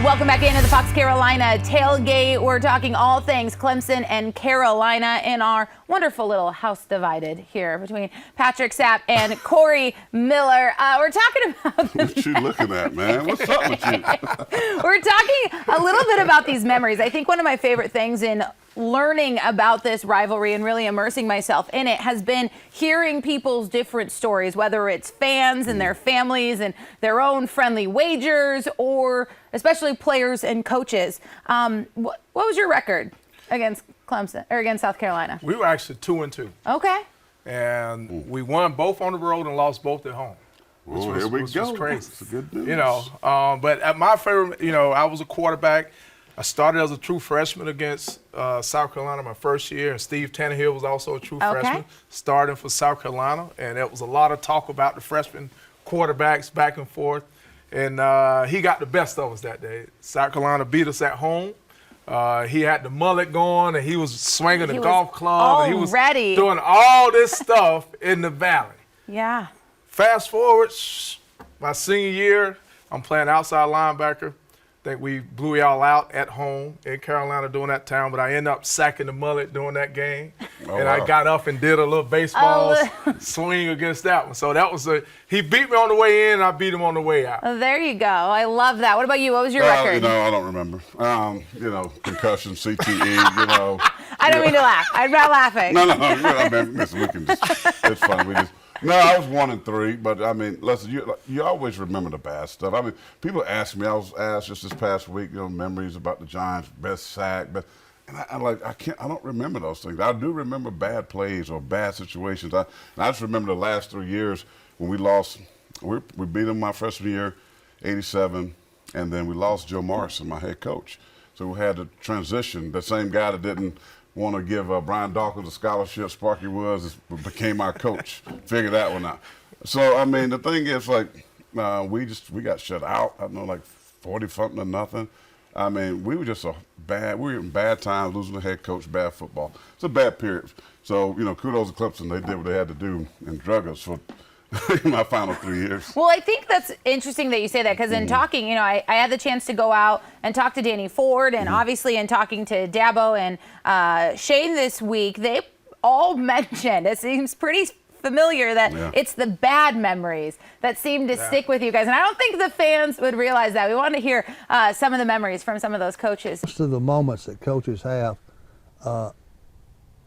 Welcome back into the Fox Carolina tailgate. We're talking all things Clemson and Carolina in our wonderful little house divided here between Patrick Sapp and Corey Miller. We're talking about what you looking at, man? What's up with you? We're talking a little bit about these memories. I think one of my favorite things in learning about this rivalry and really immersing myself in it has been hearing people's different stories, whether it's fans and their families and their own friendly wagers, or especially players and coaches. What was your record against Clemson or against South Carolina? We were actually 2-2. Okay. And we won both on the road and lost both at home. Here we go. Was crazy. That's good news. You know, but at my favorite, you know, I was a quarterback. I started as a true freshman against South Carolina my first year, and Steve Tannehill was also a true freshman starting for South Carolina. And it was a lot of talk about the freshman quarterbacks back and forth. And he got the best of us that day. South Carolina beat us at home. He had the mullet going, and he was swinging the golf club. And he was doing all this stuff in the Valley. Yeah. Fast forward, my senior year, I'm playing outside linebacker. I think we blew y'all out at home in Carolina during that time, but I ended up sacking the mullet during that game. I got up and did a little baseball swing against that one. So that was he beat me on the way in, and I beat him on the way out. Oh, there you go. I love that. What about you? What was your record? You know, I don't remember. You know, concussion, CTE, you know. I don't mean to laugh. I'm not laughing. No, I mean, listen, we can just, it's funny. No, I was 1-3, but I mean, listen, you always remember the bad stuff. I mean, people ask me, I was asked just this past week, you know, memories about the Giants' best sack, and I don't remember those things. I do remember bad plays or bad situations. I just remember the last 3 years when we lost. We beat them my freshman year, 87, and then we lost Joe Morrison, my head coach. So we had to transition. The same guy that didn't want to give Brian Dawkins a scholarship, Sparky Woods became our coach. Figure that one out. So, I mean, the thing is, like, we got shut out. I don't know, like 40-something to nothing. I mean, we were just we were in bad times, losing the head coach, bad football. It's a bad period. So, you know, kudos to Clemson. They did what they had to do and drug us for my final 3 years. Well, I think that's interesting that you say that, because in talking, you know, I had the chance to go out and talk to Danny Ford, and obviously in talking to Dabo and Shane this week, they all mentioned, it seems pretty familiar, that it's the bad memories that seem to stick with you guys. And I don't think the fans would realize that. We want to hear some of the memories from some of those coaches. Most of the moments that coaches have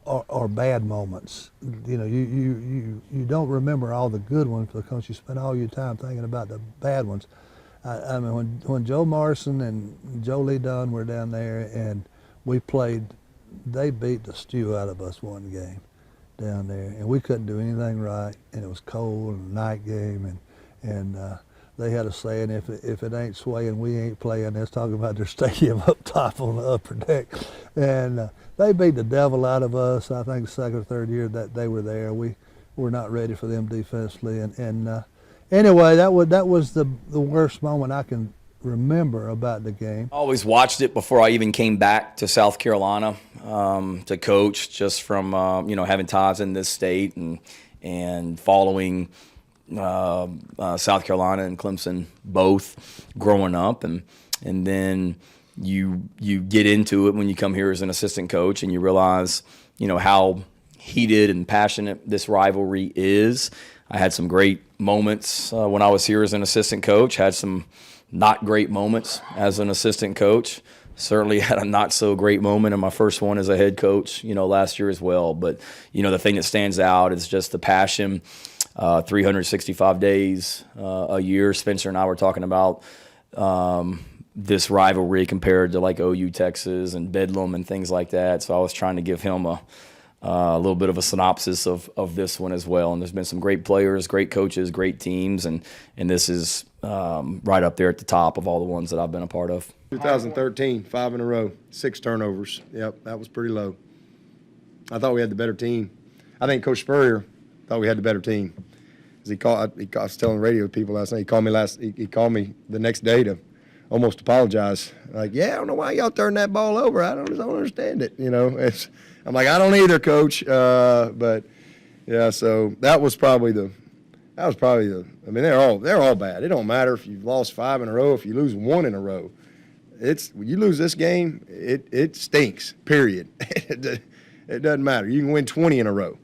are bad moments. You know, you don't remember all the good ones because you spend all your time thinking about the bad ones. I mean, when Joe Morrison and Joe Lee Dunn were down there and we played, they beat the stew out of us one game down there, and we couldn't do anything right, and it was cold and a night game, and they had a saying, if it ain't swaying, we ain't playing. That's talking about their stadium up top on the upper deck. And they beat the devil out of us. I think the second or third year that they were there, we were not ready for them defensively. And anyway, that was the worst moment I can remember about the game. I always watched it before I even came back to South Carolina to coach, just from you know, having ties in this state and following South Carolina and Clemson both growing up, and then you get into it when you come here as an assistant coach, and you realize, you know, how heated and passionate this rivalry is. I had some great moments when I was here as an assistant coach, had some not great moments as an assistant coach. Certainly had a not so great moment in my first one as a head coach, you know, last year as well. But, you know, the thing that stands out is just the passion. 365 days a year. Spencer and I were talking about this rivalry compared to like OU Texas and Bedlam and things like that. So I was trying to give him a little bit of a synopsis of this one as well. And there's been some great players, great coaches, great teams, and this is right up there at the top of all the ones that I've been a part of. 2013, 5 in a row, 6 turnovers. Yep, that was pretty low. I thought we had the better team. I think Coach Spurrier thought we had the better team. I was telling radio people last night. He called me the next day to almost apologize. Like, yeah, I don't know why y'all turned that ball over. I don't understand it. You know, I'm like, I don't either, Coach. But yeah, so that was probably the. I mean, they're all bad. It don't matter if you've lost 5 in a row, if you lose 1 in a row. You lose this game, it stinks. Period. It doesn't matter. You can win 20 in a row,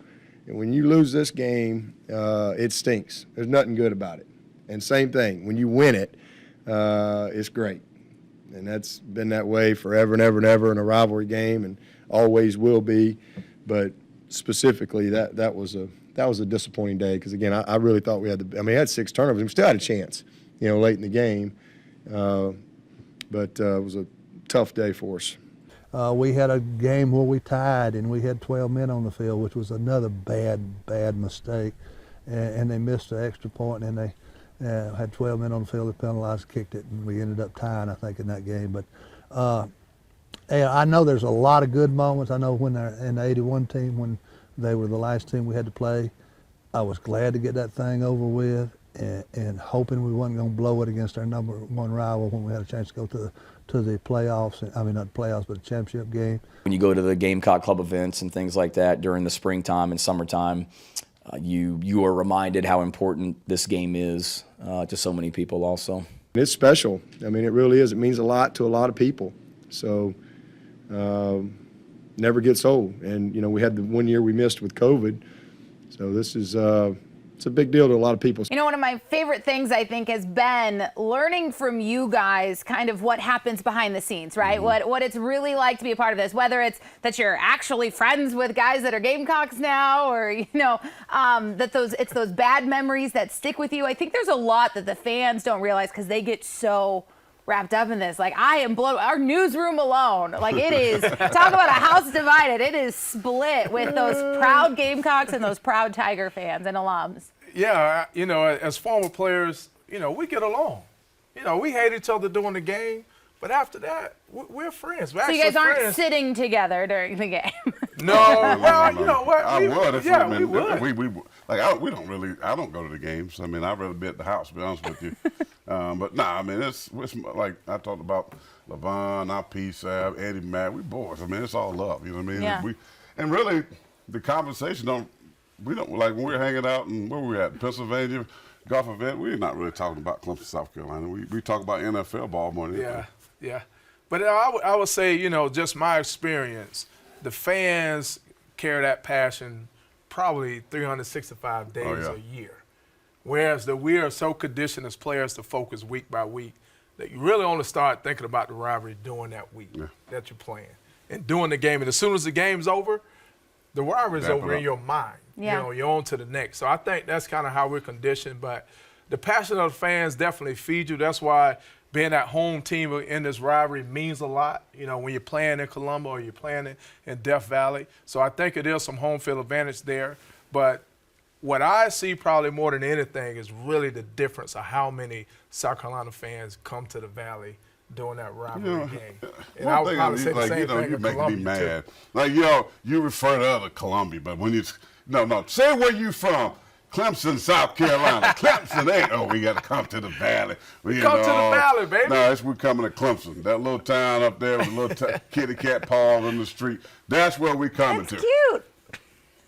and when you lose this game, it stinks. There's nothing good about it. And same thing, when you win it, it's great. And that's been that way forever and ever and ever in a rivalry game, and always will be. But specifically, that was a disappointing day because, again, I really thought we had we had 6 turnovers and we still had a chance, late in the game. But it was a tough day for us. We had a game where we tied and we had 12 men on the field, which was another bad mistake. And they missed an extra point, and they had 12 men on the field. They penalized, kicked it, and we ended up tying, I think, in that game. But and I know there's a lot of good moments. I know when they're in the 81 team, when they were the last team we had to play, I was glad to get that thing over with and hoping we wasn't going to blow it against our number 1 rival when we had a chance to go to the playoffs. I mean, not the playoffs, but the championship game. When you go to the Gamecock Club events and things like that during the springtime and summertime, you are reminded how important this game is to so many people also. It's special. I mean, it really is. It means a lot to a lot of people. So never gets old. And, we had the 1 year we missed with COVID. So this is it's a big deal to a lot of people. One of my favorite things, I think, has been learning from you guys kind of what happens behind the scenes, right? Mm-hmm. What it's really like to be a part of this, whether it's that you're actually friends with guys that are Gamecocks now, or, that it's those bad memories that stick with you. I think there's a lot that the fans don't realize because they get so wrapped up in this. Like, I am blown. Our newsroom alone, like, it is, talk about a house divided. It is split with those proud Gamecocks and those proud Tiger fans and alums. Yeah, as former players, we get along. We hate each other during the game, but after that, we're friends. So you guys aren't sitting together during the game? No, well, you know what? I would. Yeah, we would. We don't really. I don't go to the games. I mean, I'd rather be at the house, to be honest with you. But nah, I mean, it's like I talked about LeVon, P-Sab, Eddie Mack. We boys. I mean, it's all love. You know what I mean? Yeah. And really, the conversation we don't like when we're hanging out and where we at, Pennsylvania golf event. We're not really talking about Clemson, South Carolina. We talk about NFL ball more than anything. Yeah. But I would say, just my experience, the fans carry that passion probably 365 days a year. Whereas we are so conditioned as players to focus week by week that you really only start thinking about the rivalry during that week that you're playing. And during the game. And as soon as the game's over, the rivalry's over in your mind. Yeah. You're on to the next. So I think that's kind of how we're conditioned. But the passion of the fans definitely feeds you. That's why being that home team in this rivalry means a lot, when you're playing in Columbia or you're playing in Death Valley. So I think it is some home field advantage there. But what I see probably more than anything is really the difference of how many South Carolina fans come to the Valley during that rivalry game. And I would probably say the same thing you in make Columbia me mad. too. Like, you refer to other Columbia, but when you no, say where you from. Clemson, South Carolina. Clemson ain't. Oh, we got to come to the Valley. Come to the Valley, baby. No, we're coming to Clemson. That little town up there with a little kitty cat paws in the street. That's where we coming to. It's cute.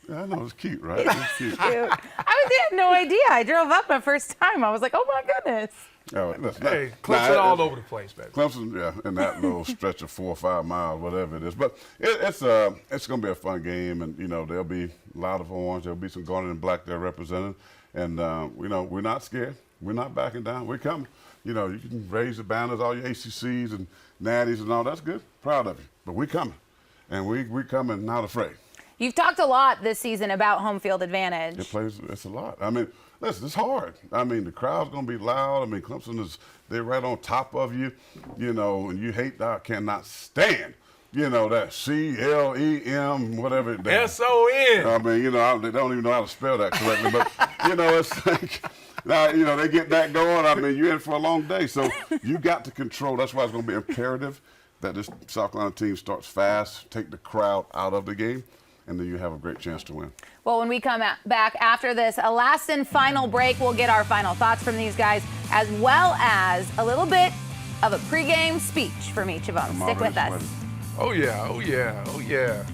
Yeah, I know, it's cute, right? It's cute. I had no idea. I drove up my first time. I was like, oh my goodness. Oh, Hey, Clemson all over the place, baby. Clemson, in that little stretch of 4 or 5 miles, whatever it is. But it's going to be a fun game, and, there'll be a lot of orange. There'll be some garnet and black there represented. And, we're not scared. We're not backing down. We're coming. You can raise the banners, all your ACCs and natties and all. That's good. Proud of you. But we're coming. And we're coming not afraid. You've talked a lot this season about home field advantage. It's a lot. I mean, listen, it's hard. I mean, the crowd's going to be loud. I mean, Clemson they're right on top of you, and you cannot stand, that CLEM, whatever. SON. I mean, they don't even know how to spell that correctly, but, it's like, they get that going. I mean, you're in for a long day. So you got to control. That's why it's going to be imperative that this South Carolina team starts fast, take the crowd out of the game, and then you have a great chance to win. Well, when we come back after this, a last and final break, we'll get our final thoughts from these guys, as well as a little bit of a pregame speech from each of them. Stick with us. Oh, yeah.